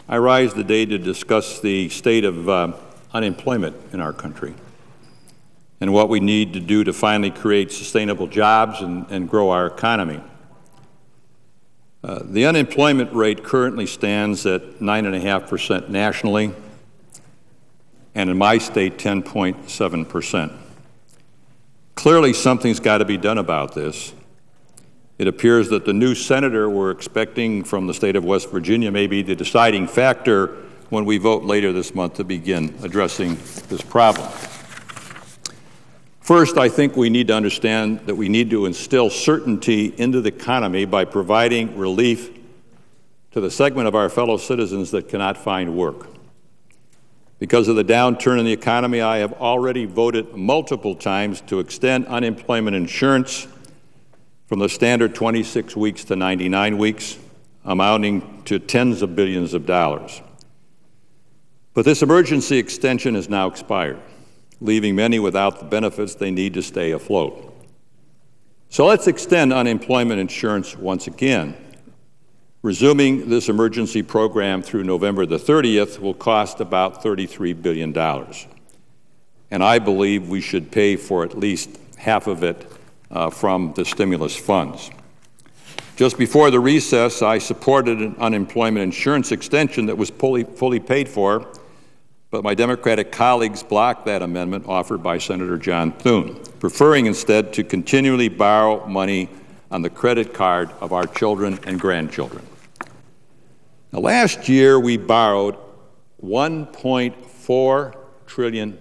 I rise today to discuss the state of unemployment in our country and what we need to do to finally create sustainable jobs and grow our economy. The unemployment rate currently stands at 9.5% nationally, and in my state, 10.7%. Clearly, something's got to be done about this. It appears that the new senator we're expecting from the state of West Virginia may be the deciding factor when we vote later this month to begin addressing this problem. First, I think we need to understand that we need to instill certainty into the economy by providing relief to the segment of our fellow citizens that cannot find work. Because of the downturn in the economy, I have already voted multiple times to extend unemployment insurance from the standard 26 weeks to 99 weeks, amounting to tens of billions of dollars. But this emergency extension has now expired, leaving many without the benefits they need to stay afloat. So let's extend unemployment insurance once again. Resuming this emergency program through November the 30th will cost about $33 billion. And I believe we should pay for at least half of it from the stimulus funds. Just before the recess, I supported an unemployment insurance extension that was fully paid for, but my Democratic colleagues blocked that amendment offered by Senator John Thune, preferring instead to continually borrow money on the credit card of our children and grandchildren. Now, last year, we borrowed $1.4 trillion.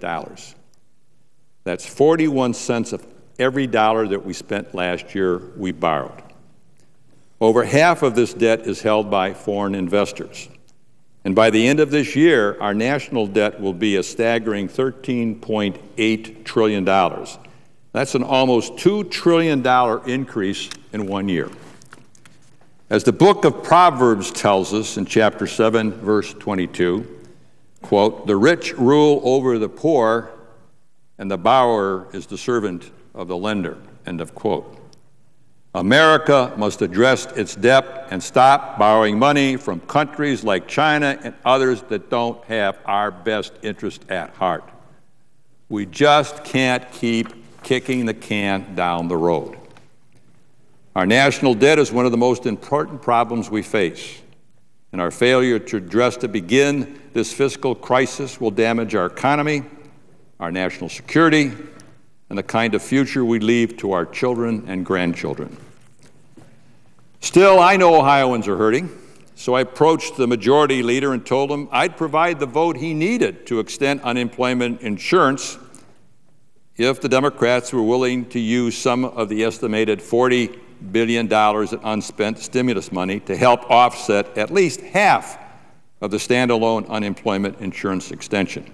That's 41 cents of every dollar that we spent last year, we borrowed. Over half of this debt is held by foreign investors. And by the end of this year, our national debt will be a staggering $13.8 trillion. That's an almost $2 trillion increase in 1 year. As the book of Proverbs tells us in chapter 7, verse 22, quote, "The rich rule over the poor, and the borrower is the servant of the lender," end of quote. America must address its debt and stop borrowing money from countries like China and others that don't have our best interest at heart. We just can't keep kicking the can down the road. Our national debt is one of the most important problems we face, and our failure to address to begin this fiscal crisis will damage our economy, our national security, and the kind of future we leave to our children and grandchildren. Still, I know Ohioans are hurting, so I approached the majority leader and told him I'd provide the vote he needed to extend unemployment insurance if the Democrats were willing to use some of the estimated $40 billion in unspent stimulus money to help offset at least half of the standalone unemployment insurance extension.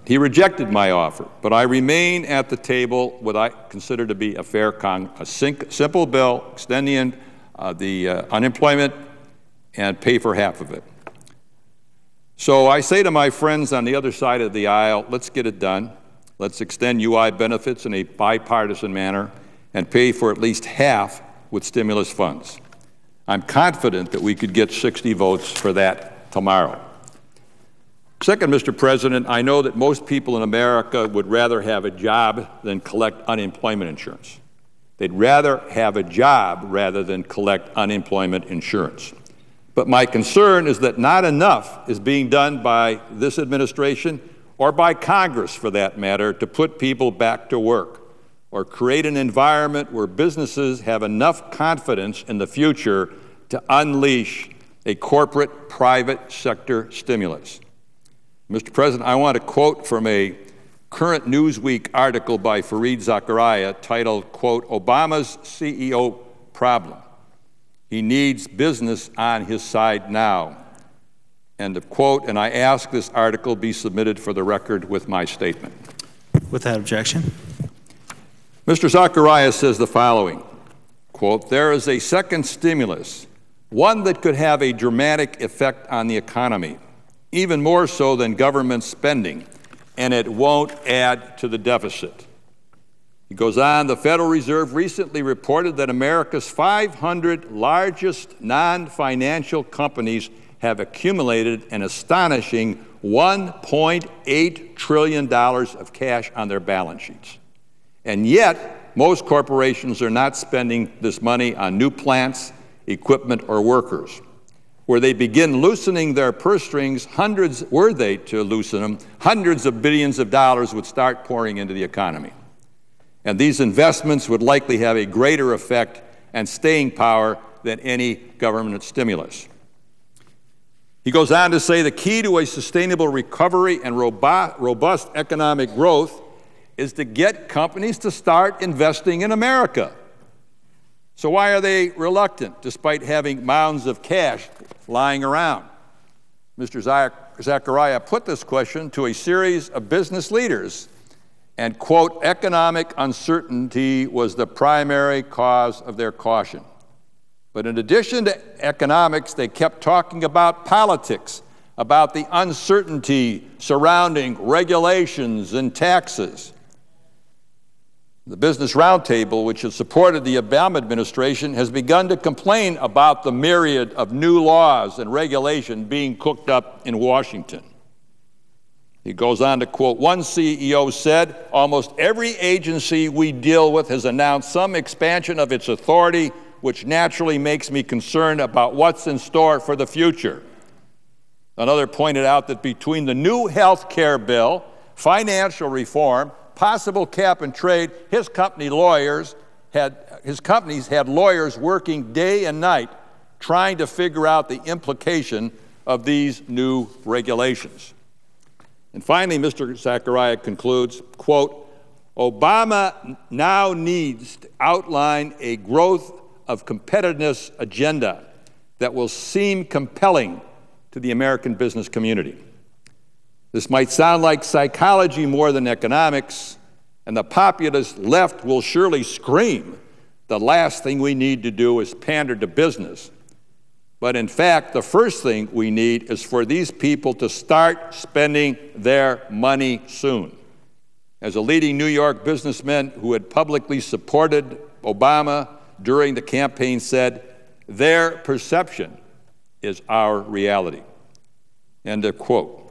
He rejected my offer, but I remain at the table what I consider to be a simple bill extending the unemployment and pay for half of it. So I say to my friends on the other side of the aisle, let's get it done. Let's extend UI benefits in a bipartisan manner and pay for at least half with stimulus funds. I'm confident that we could get 60 votes for that tomorrow. Second, Mr. President, I know that most people in America would rather have a job than collect unemployment insurance. They'd rather have a job rather than collect unemployment insurance. But my concern is that not enough is being done by this administration or by Congress, for that matter, to put people back to work or create an environment where businesses have enough confidence in the future to unleash a corporate private sector stimulus. Mr. President, I want to quote from a current Newsweek article by Fareed Zakaria titled, quote, "Obama's CEO problem. He needs business on his side now," end of quote, and I ask this article be submitted for the record with my statement. Without objection. Mr. Zakaria says the following, quote, "There is a second stimulus, one that could have a dramatic effect on the economy, even more so than government spending, and it won't add to the deficit." He goes on, the Federal Reserve recently reported that America's 500 largest non-financial companies have accumulated an astonishing $1.8 trillion of cash on their balance sheets. And yet, most corporations are not spending this money on new plants, equipment, or workers. Were they begin loosening their purse strings, hundreds of billions of dollars would start pouring into the economy. And these investments would likely have a greater effect and staying power than any government stimulus. He goes on to say the key to a sustainable recovery and robust economic growth is to get companies to start investing in America. So why are they reluctant, despite having mounds of cash lying around? Mr. Zachariah put this question to a series of business leaders, and, quote, economic uncertainty was the primary cause of their caution. But in addition to economics, they kept talking about politics, about the uncertainty surrounding regulations and taxes. The Business Roundtable, which has supported the Obama administration, has begun to complain about the myriad of new laws and regulation being cooked up in Washington. He goes on to quote, one CEO said, almost every agency we deal with has announced some expansion of its authority, which naturally makes me concerned about what's in store for the future. Another pointed out that between the new health care bill, financial reform, possible cap and trade, his companies had lawyers working day and night trying to figure out the implication of these new regulations. And finally, Mr. Zachariah concludes, quote, Obama now needs to outline a growth of competitiveness agenda that will seem compelling to the American business community. This might sound like psychology more than economics, and the populist left will surely scream, the last thing we need to do is pander to business. But in fact, the first thing we need is for these people to start spending their money soon. As a leading New York businessman who had publicly supported Obama during the campaign said, their perception is our reality. End of quote.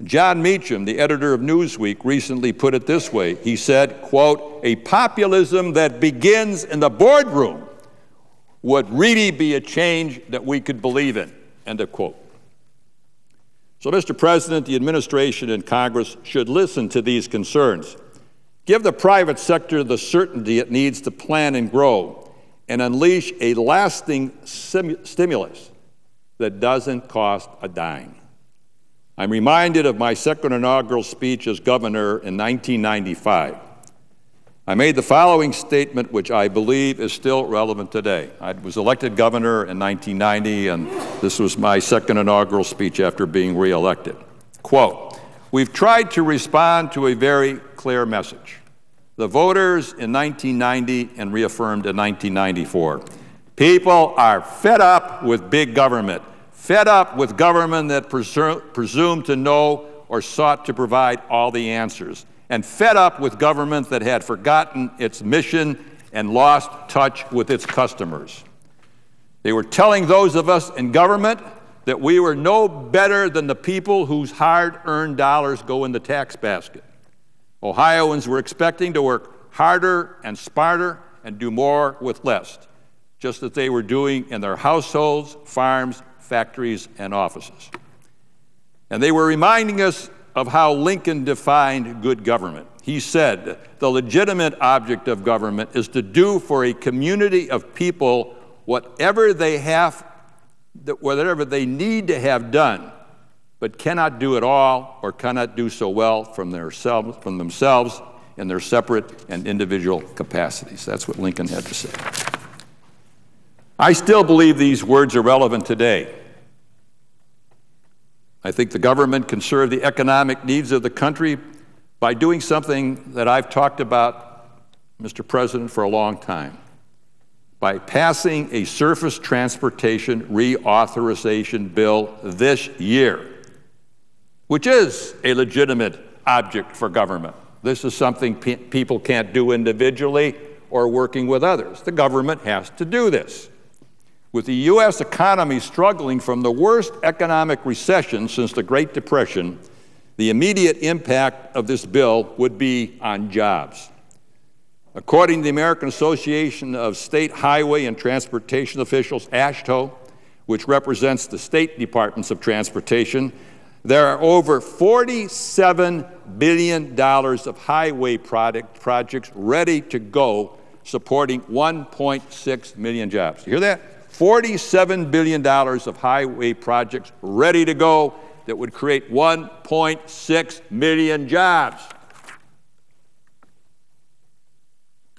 John Meacham, the editor of Newsweek, recently put it this way. He said, quote, a populism that begins in the boardroom would really be a change that we could believe in, end of quote. So, Mr. President, the administration and Congress should listen to these concerns. Give the private sector the certainty it needs to plan and grow, and unleash a lasting stimulus that doesn't cost a dime. I'm reminded of my second inaugural speech as governor in 1995. I made the following statement, which I believe is still relevant today. I was elected governor in 1990, and this was my second inaugural speech after being reelected. Quote, we've tried to respond to a very clear message. The voters in 1990 and reaffirmed in 1994. People are fed up with big government, fed up with government that presumed to know or sought to provide all the answers, and fed up with government that had forgotten its mission and lost touch with its customers. They were telling those of us in government that we were no better than the people whose hard-earned dollars go in the tax basket. Ohioans were expecting to work harder and smarter and do more with less, just as they were doing in their households, farms, factories, and offices. And they were reminding us of how Lincoln defined good government. He said, the legitimate object of government is to do for a community of people whatever they need to have done, but cannot do it all or cannot do so well from themselves in their separate and individual capacities. That's what Lincoln had to say. I still believe these words are relevant today. I think the government can serve the economic needs of the country by doing something that I've talked about, Mr. President, for a long time, by passing a surface transportation reauthorization bill this year, which is a legitimate object for government. This is something people can't do individually or working with others. The government has to do this. With the U.S. economy struggling from the worst economic recession since the Great Depression, the immediate impact of this bill would be on jobs. According to the American Association of State Highway and Transportation Officials, AASHTO, which represents the state departments of transportation, there are over $47 billion of highway projects ready to go, supporting 1.6 million jobs. You hear that? $47 billion of highway projects ready to go that would create 1.6 million jobs.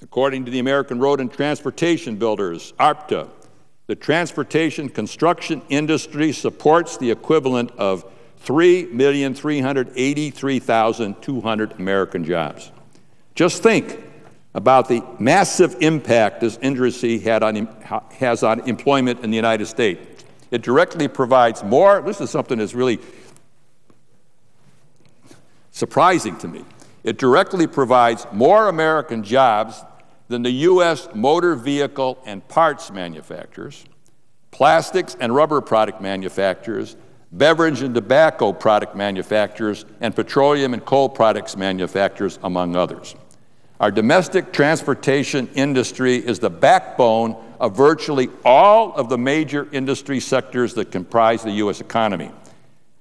According to the American Road and Transportation Builders, ARPTA, the transportation construction industry supports the equivalent of 3,383,200 American jobs. Just think about the massive impact this industry has on employment in the United States. It directly provides more, this is something that's really surprising to me. It directly provides more American jobs than the U.S. motor vehicle and parts manufacturers, plastics and rubber product manufacturers, beverage and tobacco product manufacturers, and petroleum and coal products manufacturers, among others. Our domestic transportation industry is the backbone of virtually all of the major industry sectors that comprise the U.S. economy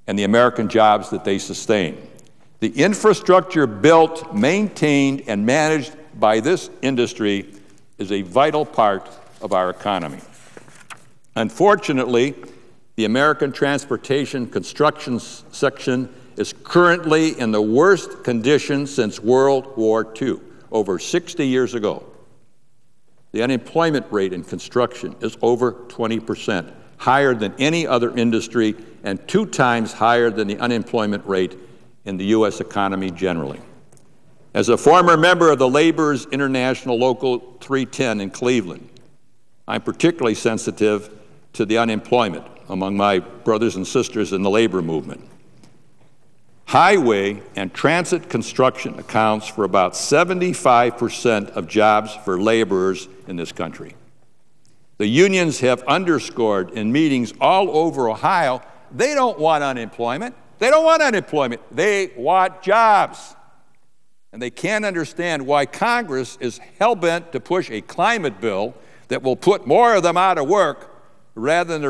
and the American jobs that they sustain. The infrastructure built, maintained, and managed by this industry is a vital part of our economy. Unfortunately, the American transportation construction section is currently in the worst condition since World War II, over 60 years ago. The unemployment rate in construction is over 20%, higher than any other industry and 2 times higher than the unemployment rate in the U.S. economy generally. As a former member of the Laborers International Local 310 in Cleveland, I'm particularly sensitive to the unemployment among my brothers and sisters in the labor movement. Highway and transit construction accounts for about 75% of jobs for laborers in this country. The unions have underscored in meetings all over Ohio, they don't want unemployment. They don't want unemployment. They want jobs. And they can't understand why Congress is hell-bent to push a climate bill that will put more of them out of work rather than